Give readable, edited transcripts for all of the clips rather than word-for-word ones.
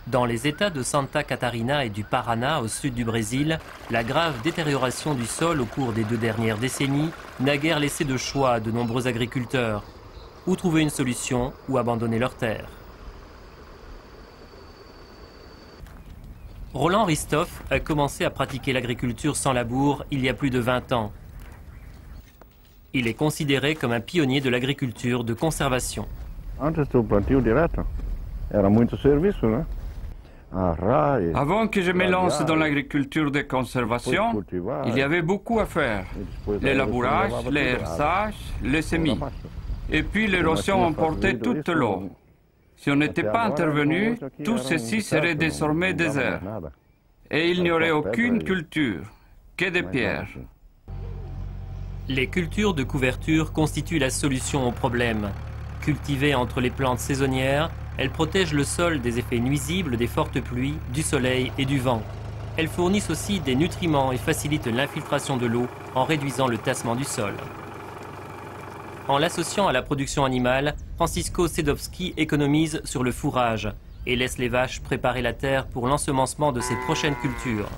Dans les États de Santa Catarina et du Paraná, au sud du Brésil, la grave détérioration du sol au cours des 2 dernières décennies n'a guère laissé de choix à de nombreux agriculteurs. Ou trouver une solution, ou abandonner leurs terres. Roland Ristoff a commencé à pratiquer l'agriculture sans labour il y a plus de 20 ans. Il est considéré comme un pionnier de l'agriculture de conservation. Avant que je me lance dans l'agriculture de conservation, il y avait beaucoup à faire. Le labourage, le herçage, les semis. Et puis l'érosion emportait toute l'eau. Si on n'était pas intervenu, tout ceci serait désormais désert. Et il n'y aurait aucune culture, que des pierres. Les cultures de couverture constituent la solution au problème. Cultivées entre les plantes saisonnières, elles protègent le sol des effets nuisibles des fortes pluies, du soleil et du vent. Elles fournissent aussi des nutriments et facilitent l'infiltration de l'eau en réduisant le tassement du sol. En l'associant à la production animale, Francisco Sedowski économise sur le fourrage et laisse les vaches préparer la terre pour l'ensemencement de ses prochaines cultures.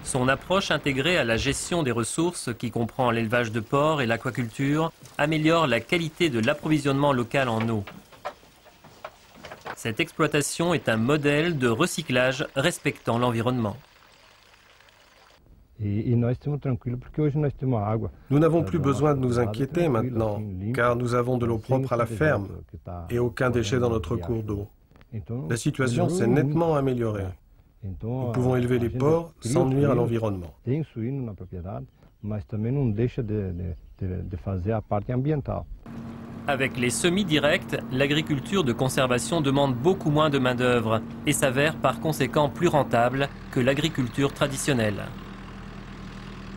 Son approche intégrée à la gestion des ressources, qui comprend l'élevage de porcs et l'aquaculture, améliore la qualité de l'approvisionnement local en eau. Cette exploitation est un modèle de recyclage respectant l'environnement. Nous n'avons plus besoin de nous inquiéter maintenant, car nous avons de l'eau propre à la ferme et aucun déchet dans notre cours d'eau. La situation s'est nettement améliorée. Nous pouvons élever les porcs sans nuire à l'environnement. Avec les semis directs, l'agriculture de conservation demande beaucoup moins de main-d'œuvre et s'avère par conséquent plus rentable que l'agriculture traditionnelle.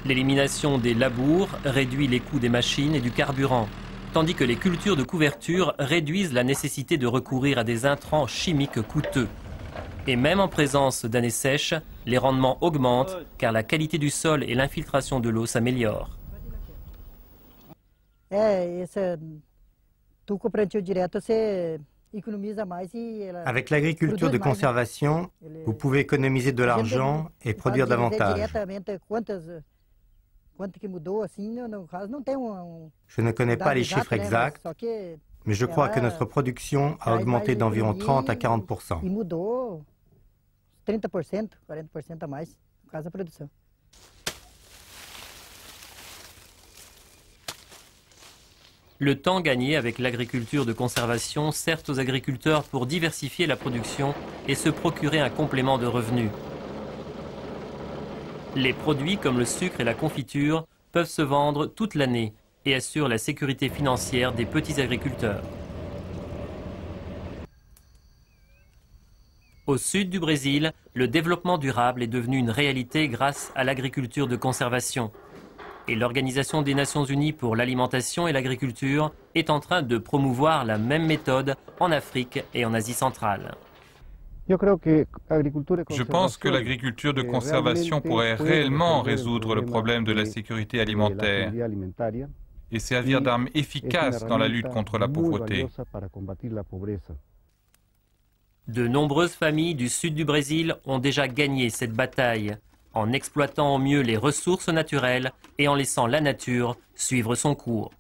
L'élimination des labours réduit les coûts des machines et du carburant, tandis que les cultures de couverture réduisent la nécessité de recourir à des intrants chimiques coûteux. Et même en présence d'années sèches, les rendements augmentent car la qualité du sol et l'infiltration de l'eau s'améliorent. Avec l'agriculture de conservation, vous pouvez économiser de l'argent et produire davantage. Je ne connais pas les chiffres exacts, mais je crois que notre production a augmenté d'environ 30 à 40%. Le temps gagné avec l'agriculture de conservation sert aux agriculteurs pour diversifier la production et se procurer un complément de revenus. Les produits comme le sucre et la confiture peuvent se vendre toute l'année et assurent la sécurité financière des petits agriculteurs. Au sud du Brésil, le développement durable est devenu une réalité grâce à l'agriculture de conservation. Et l'Organisation des Nations Unies pour l'alimentation et l'agriculture est en train de promouvoir la même méthode en Afrique et en Asie centrale. Je pense que l'agriculture de conservation pourrait réellement résoudre le problème de la sécurité alimentaire et servir d'arme efficace dans la lutte contre la pauvreté. De nombreuses familles du sud du Brésil ont déjà gagné cette bataille, en exploitant au mieux les ressources naturelles et en laissant la nature suivre son cours.